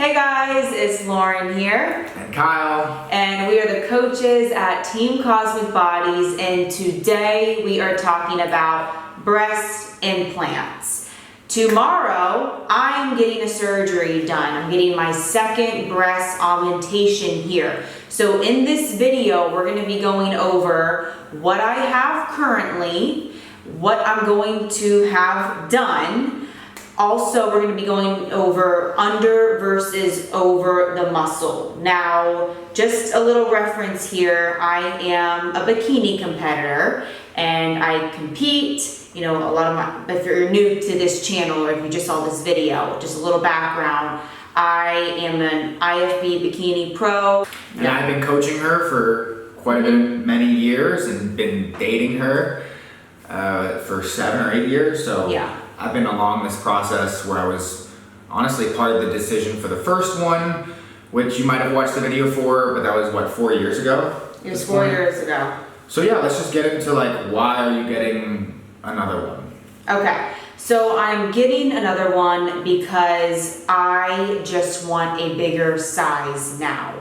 Hey guys, it's Lauren here. And Kyle. And we are the coaches at Team Cosmic Bodies, and today we are talking about breast implants. Tomorrow, I'm getting a surgery done. I'm getting my second breast augmentation here. So in this video, we're going to be going over what I have currently, what I'm going to have done. Also, we're going to be going over under versus over the muscle. Now, just a little reference here, I am a bikini competitor and I compete. You know, a lot of my, if you're new to this channel or if you just saw this video, just a little background, I am an IFB bikini pro. And I've been coaching her for quite a bit, many years, and been dating her for 7 or 8 years. So yeah. I've been along this process where I was honestly part of the decision for the first one, which you might have watched the video for, but that was what, 4 years ago? It was 4 years ago. So yeah, let's just get into like, why are you getting another one? Okay, so I'm getting another one because I just want a bigger size now.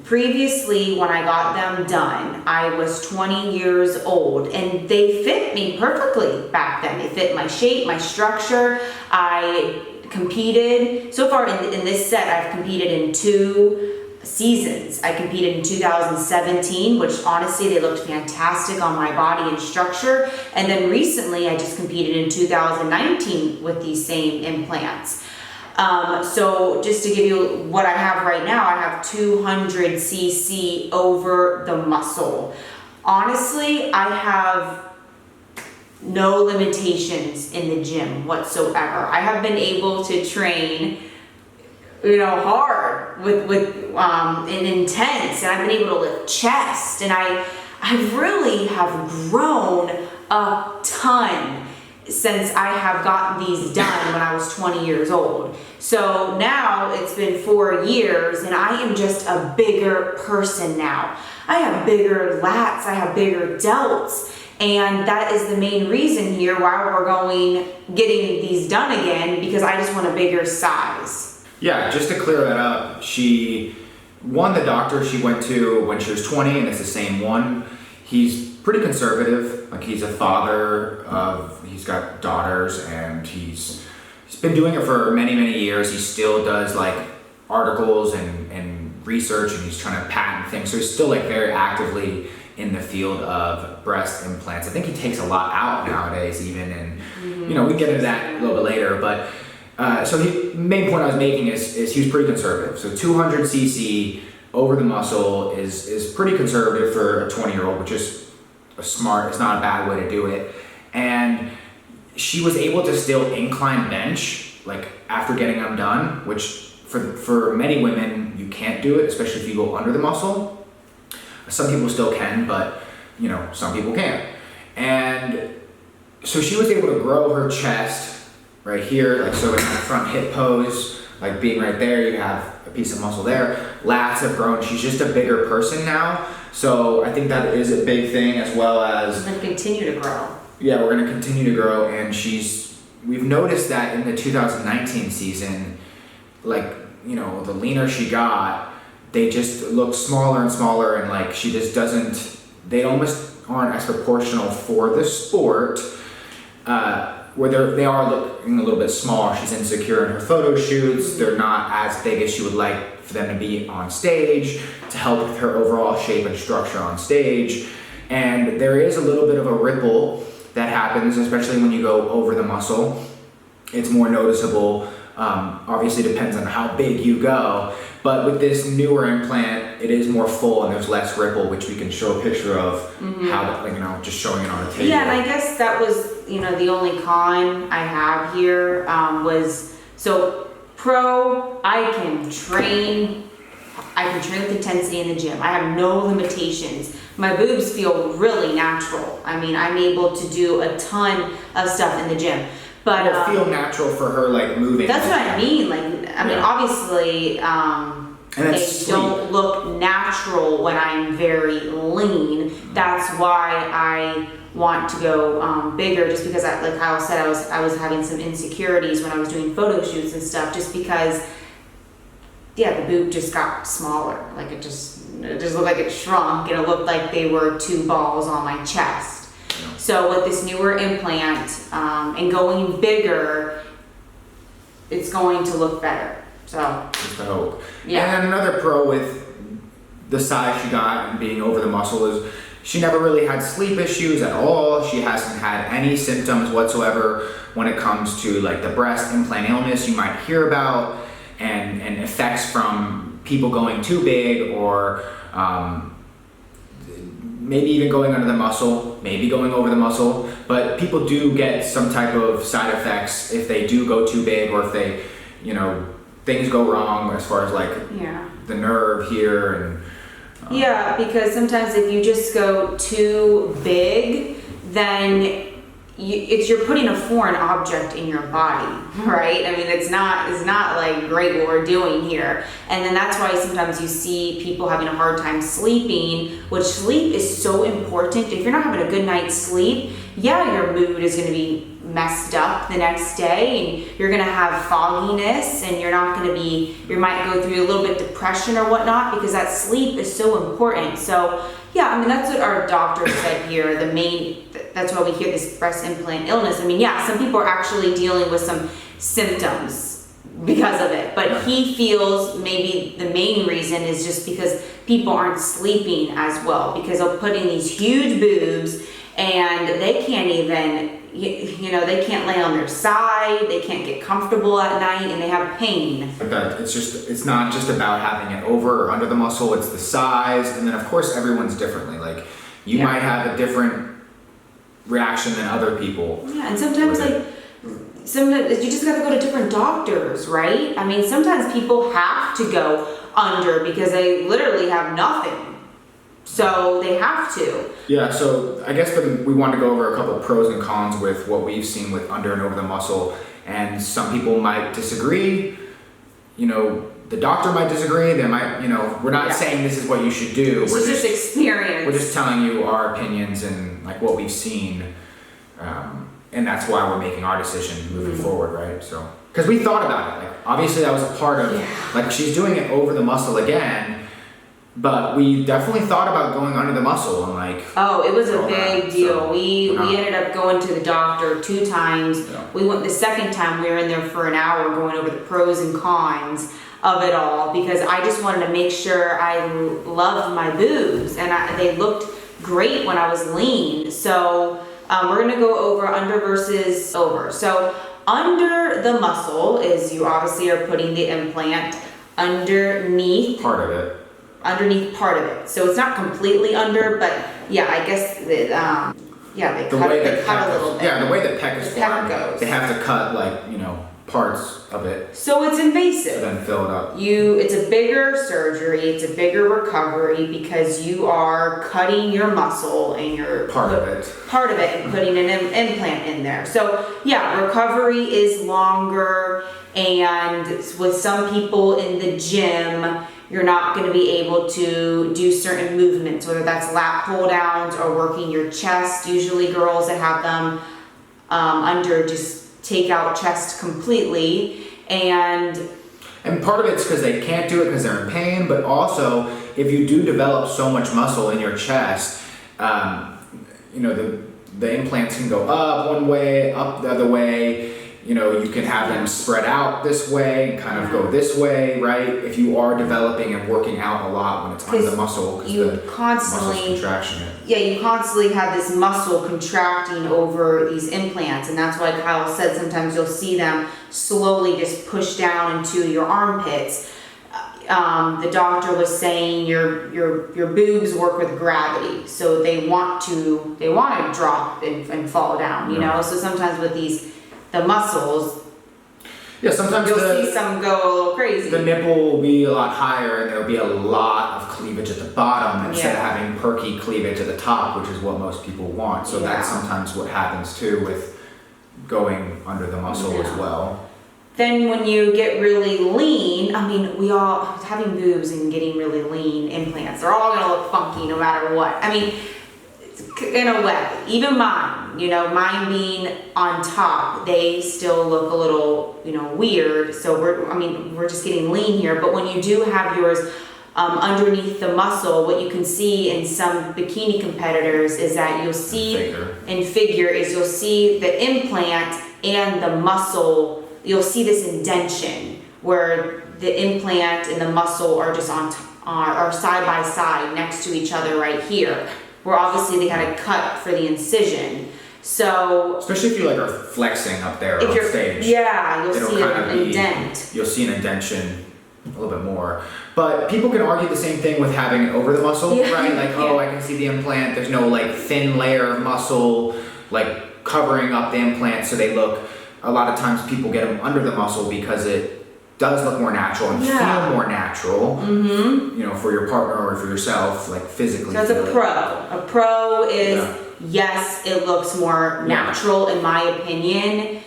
Previously, when I got them done, I was 20 years old and they fit me perfectly back then. They fit my shape, my structure. I competed, so far in this set, I've competed in 2 seasons. I competed in 2017, which honestly, they looked fantastic on my body and structure. And then recently, I just competed in 2019 with these same implants. So just to give you what I have right now, I have 200 cc over the muscle. Honestly, I have no limitations in the gym whatsoever. I have been able to train, you know, hard and intense, and I've been able to lift chest, and I really have grown a ton since I have gotten these done when I was 20 years old. So now it's been 4 years and I am just a bigger person now. I have bigger lats, I have bigger delts, and that is the main reason here why we're getting these done again, because I just want a bigger size. Yeah, just to clear that up, the doctor she went to when she was 20, and it's the same one. He's pretty conservative. Like, he's a father he's got daughters, and he's been doing it for many, many years. He still does like articles and research, and he's trying to patent things. So he's still like very actively in the field of breast implants. I think he takes a lot out nowadays even, and you know, we get into that a little bit later, but so the main point I was making is he was pretty conservative. So 200 cc over the muscle is pretty conservative for a 20-year-old, which is it's not a bad way to do it. And she was able to still incline bench like after getting them done, which for many women you can't do it, especially if you go under the muscle. Some people still can, but you know, some people can't. And so she was able to grow her chest right here, like so in that front hip pose, like being right there, you have a piece of muscle there. Lats have grown. She's just a bigger person now. So I think that is a big thing, as well as She's going to continue to grow. Yeah, we're going to continue to grow, and we've noticed that in the 2019 season, like, you know, the leaner she got, they just look smaller and smaller, and like she just they almost aren't as proportional for the sport, where they are looking a little bit smaller. She's insecure in her photo shoots. They're not as big as she would like for them to be on stage, to help with her overall shape and structure on stage. And there is a little bit of a ripple that happens, especially when you go over the muscle. It's more noticeable. Obviously depends on how big you go, but with this newer implant, it is more full and there's less ripple, which we can show a picture of how, you know, just showing it on the table. Yeah, and I guess that was, you know, the only con I have here was, so pro, I can train with intensity in the gym. I have no limitations. My boobs feel really natural. I mean, I'm able to do a ton of stuff in the gym. But it'll feel natural for her, like moving. That's what I mean. Like, I mean, obviously, they don't look natural when I'm very lean. That's why I want to go bigger, just because, like Kyle said, I was having some insecurities when I was doing photo shoots and stuff, just because the boob just got smaller. Like it just looked like it shrunk, and it looked like they were 2 balls on my chest. So with this newer implant and going bigger, it's going to look better. So Just the hope. Yeah. And then another pro with the size she got and being over the muscle is she never really had sleep issues at all. She hasn't had any symptoms whatsoever when it comes to like the breast implant illness you might hear about and effects from people going too big or maybe even going under the muscle, maybe going over the muscle, but people do get some type of side effects if they do go too big or if they, things go wrong as far as like the nerve here and yeah, because sometimes if you just go too big, then you're putting a foreign object in your body, right? I mean, it's not like great what we're doing here. And then that's why sometimes you see people having a hard time sleeping, which sleep is so important. If you're not having a good night's sleep, your mood is going to be messed up the next day, and you're going to have fogginess, and you might go through a little bit depression or whatnot, because that sleep is so important. So that's what our doctor said here. That's why we hear this breast implant illness. Some people are actually dealing with some symptoms because of it, but he feels maybe the main reason is just because people aren't sleeping as well, because they'll put in these huge boobs and they can't even, they can't lay on their side, they can't get comfortable at night, and they have pain. It's not just about having it over or under the muscle, it's the size, and then of course everyone's differently. Like you might have a different reaction than other people. Yeah, and sometimes you just gotta go to different doctors, right? Sometimes people have to go under because they literally have nothing. So they have to. Yeah, so I guess we want to go over a couple of pros and cons with what we've seen with under and over the muscle. And some people might disagree. The doctor might disagree. They might, we're not saying this is what you should do. It's just experience. We're just telling you our opinions and like what we've seen. And that's why we're making our decision moving forward, right? So, because we thought about it. Like, obviously that was a part of, like she's doing it over the muscle again. But we definitely thought about going under the muscle and like. Oh, it was a big deal. So we ended up going to the doctor 2 times. Yeah. We went the second time. We were in there for an hour going over the pros and cons of it all, because I just wanted to make sure I loved my boobs, and they looked great when I was lean. So we're gonna go over under versus over. So under the muscle is you obviously are putting the implant underneath underneath part of it. So it's not completely under, but I guess that they cut a little bit. Yeah, the way that pec is formed, goes. They have to cut parts of it. So it's invasive. And then fill it up. It's a bigger surgery, it's a bigger recovery, because you are cutting your muscle and part of it and putting an implant in there. So recovery is longer, and with some people in the gym, you're not going to be able to do certain movements, whether that's lat pull downs or working your chest. Usually girls that have them under just take out chest completely. And part of it's because they can't do it because they're in pain, but also if you do develop so much muscle in your chest, the implants can go up one way, up the other way. You can have them spread out this way, kind of go this way, right? If you are developing and working out a lot when it's under the muscle, because the muscle's contraction. You constantly have this muscle contracting over these implants, and that's why Kyle said sometimes you'll see them slowly just push down into your armpits. The doctor was saying your boobs work with gravity, so they want to drop and fall down, So sometimes with the muscles, sometimes you'll see some go a little crazy. The nipple will be a lot higher, and there'll be a lot of cleavage at the bottom instead of having perky cleavage at the top, which is what most people want. So that's sometimes what happens too with going under the muscle as well. Then when you get really lean, we all, having boobs and getting really lean implants, they're all gonna look funky no matter what. In a way, even mine. fine. You know, mine being on top, they still look a little, you know, weird. So we're just getting lean here. But when you do have yours underneath the muscle, what you can see in some bikini competitors is that you'll see in figure is you'll see the implant and the muscle, you'll see this indentation where the implant and the muscle are just are side by side next to each other right here, where obviously they had to cut for the incision. So especially if you like are flexing up there on stage, yeah, you'll see an indent. You'll see an indention a little bit more. But people can argue the same thing with having it over the muscle, right? Like, oh, I can see the implant. There's no like thin layer of muscle like covering up the implant, so they look. A lot of times people get them under the muscle because it does look more natural and feel more natural. Mm-hmm. You know, for your partner or for yourself, like physically. So it's a pro. A pro is yes, it looks more natural in my opinion.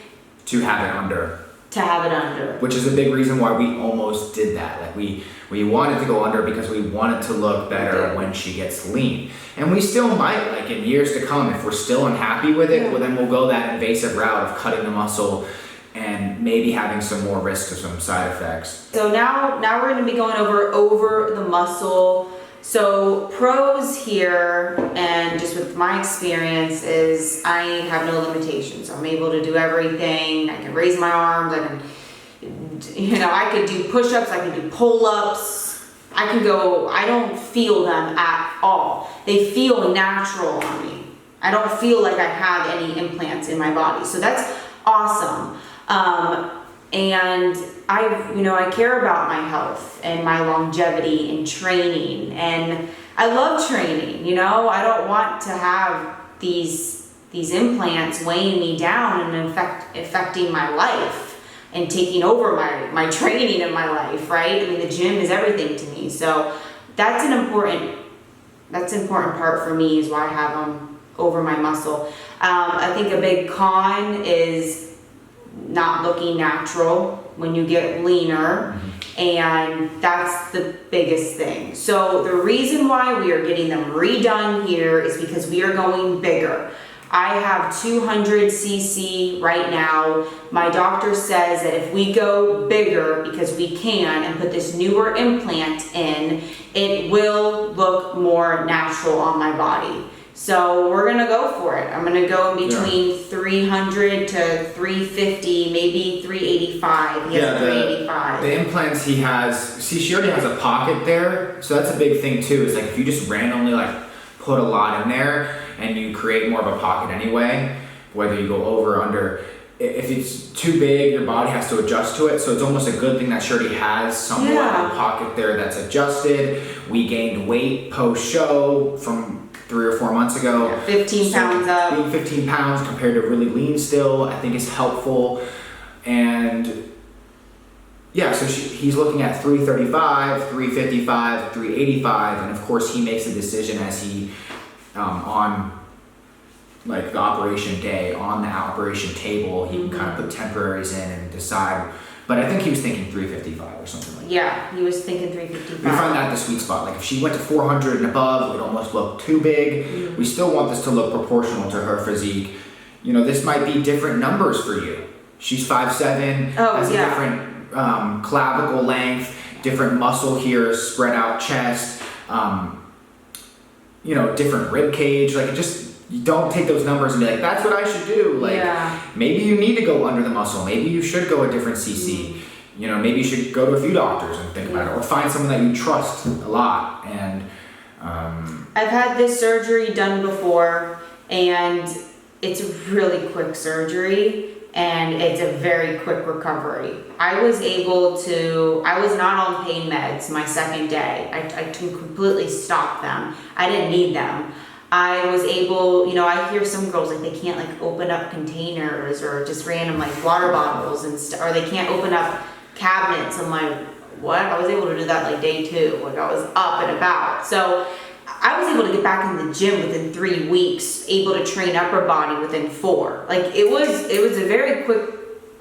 To have it under. To have it under. Which is a big reason why we almost did that. Like we wanted to go under because we wanted to look better when she gets lean. And we still might, like in years to come, if we're still unhappy with it, well then we'll go that invasive route of cutting the muscle and maybe having some more risk of some side effects. So now we're going to be going over the muscle. So pros here, and just with my experience, is I have no limitations. I'm able to do everything. I can raise my arms. I could do push-ups. I can do pull-ups. I can go. I don't feel them at all. They feel natural on me. I don't feel like I have any implants in my body. So that's awesome. And I care about my health and my longevity and training, and I love training. You know, I don't want to have these implants weighing me down and affecting my life and taking over my training in my life, right? I mean, the gym is everything to me. So that's an important part for me, is why I have them over my muscle. I think a big con is not looking natural when you get leaner, and that's the biggest thing. So the reason why we are getting them redone here is because we are going bigger. I have 200 cc right now. My doctor says that if we go bigger, because we can, and put this newer implant in, it will look more natural on my body. So we're gonna go for it. I'm gonna go between 300 to 350, maybe 385. He has 385. The implants he has, she already has a pocket there, so that's a big thing too. Is like if you just randomly like put a lot in there and you create more of a pocket anyway, whether you go over or under. If it's too big, your body has to adjust to it. So it's almost a good thing that Shirley has somewhat of a pocket there that's adjusted. We gained weight post-show from 3 or 4 months ago. 15 pounds up. Being 15 pounds compared to really lean still, I think is helpful. And yeah, so he's looking at 335, 355, 385, and of course he makes a decision as he, on like the operation day, on the operation table, he can kind of put temporaries in and decide. But I think he was thinking 355 or something like that. Yeah, he was thinking 355. We find that the sweet spot. Like if she went to 400 and above, it would almost look too big. We still want this to look proportional to her physique. You know, this might be different numbers for you. She's 5'7", has a different clavicle length, different muscle here, spread out chest, different rib cage. Like it just, you don't take those numbers and be like, that's what I should do. Like maybe you need to go under the muscle. Maybe you should go a different CC. You know, maybe you should go to a few doctors and think about it, or find someone that you trust a lot. And I've had this surgery done before, and it's a really quick surgery, and it's a very quick recovery. I was not on pain meds my second day. I completely stopped them. I didn't need them. I was able, I hear some girls like they can't like open up containers or just random like water bottles and stuff, or they can't open up cabinets. I'm like, what? I was able to do that like day 2. Like I was up and about. So I was able to get back in the gym within 3 weeks, able to train upper body within 4. Like it was a very quick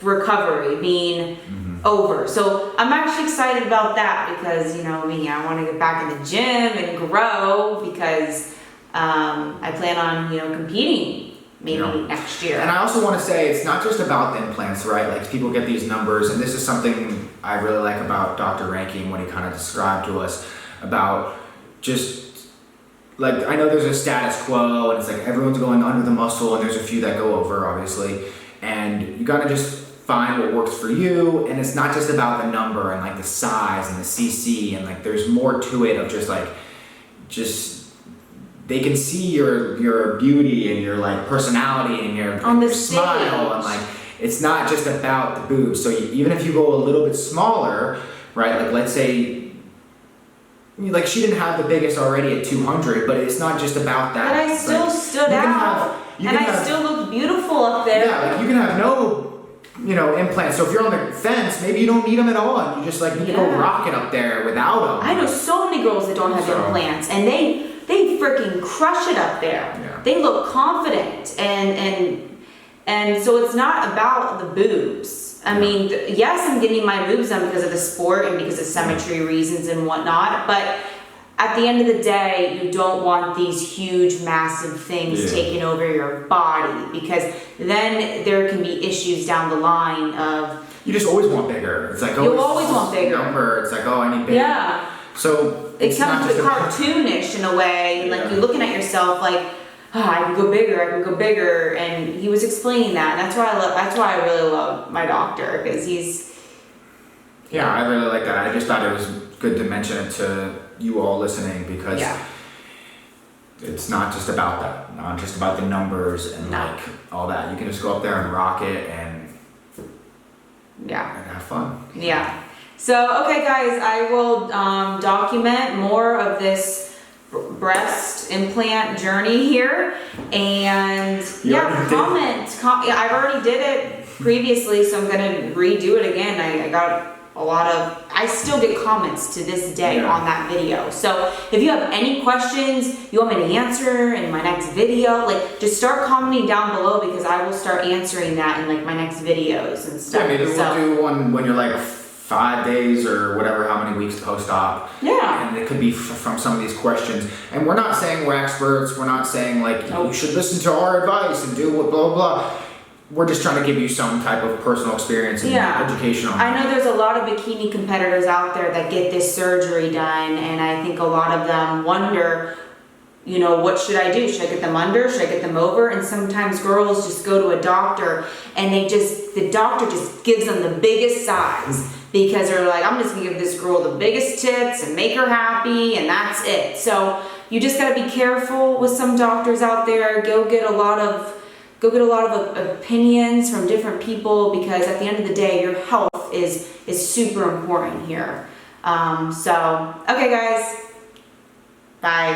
recovery being over. So I'm actually excited about that because, I want to get back in the gym and grow because I plan on, competing maybe next year. And I also want to say it's not just about the implants, right? Like people get these numbers, and this is something I really like about Dr. Rankin when he kind of described to us about just like, I know there's a status quo and it's like everyone's going under the muscle and there's a few that go over obviously, and you gotta just find what works for you. And it's not just about the number and like the size and the CC, and like there's more to it of just like, they can see your beauty and your like personality and your smile, and like it's not just about the boobs. So even if you go a little bit smaller, right? Like let's say, like she didn't have the biggest already at 200, but it's not just about that. But I still stood out, and I still looked beautiful up there. Yeah, like you can have no, implants. So if you're on the fence, maybe you don't need them at all, and you just like need to go rocket up there without them. I know so many girls that don't have implants, and they freaking crush it up there. Yeah. They look confident, and so it's not about the boobs. I mean, yes, I'm getting my boobs done because of the sport and because of symmetry reasons and whatnot, but at the end of the day, you don't want these huge, massive things taking over your body, because then there can be issues down the line of... You just always want bigger. It's like, you always want bigger. Number. It's like, oh, I need bigger. Yeah. So it comes to cartoonish in a way, like you're looking at yourself like, I can go bigger, and he was explaining that. And that's why I really love my doctor, because he's... Yeah, I really like that. I just thought it was good to mention it to you all listening, because it's not just about that, not just about the numbers and like all that. You can just go up there and rock it and have fun. Yeah. So, okay guys, I will document more of this breast implant journey here, and comment. I've already did it previously, so I'm gonna redo it again. I got I still get comments to this day on that video. So if you have any questions you want me to answer in my next video, like just start commenting down below, because I will start answering that in like my next videos and stuff. Yeah, maybe we'll do one when you're like 5 days or whatever, how many weeks post-op. Yeah. And it could be from some of these questions. And we're not saying we're experts. We're not saying like you should listen to our advice and do what blah, blah, blah. We're just trying to give you some type of personal experience and education on I know there's a lot of bikini competitors out there that get this surgery done, and I think a lot of them wonder, what should I do? Should I get them under? Should I get them over? And sometimes girls just go to a doctor and the doctor just gives them the biggest size, because they're like, I'm just gonna give this girl the biggest tits and make her happy, and that's it. So you just gotta be careful with some doctors out there. Go get a lot of opinions from different people, because at the end of the day, your health is super important here. So, okay guys, bye.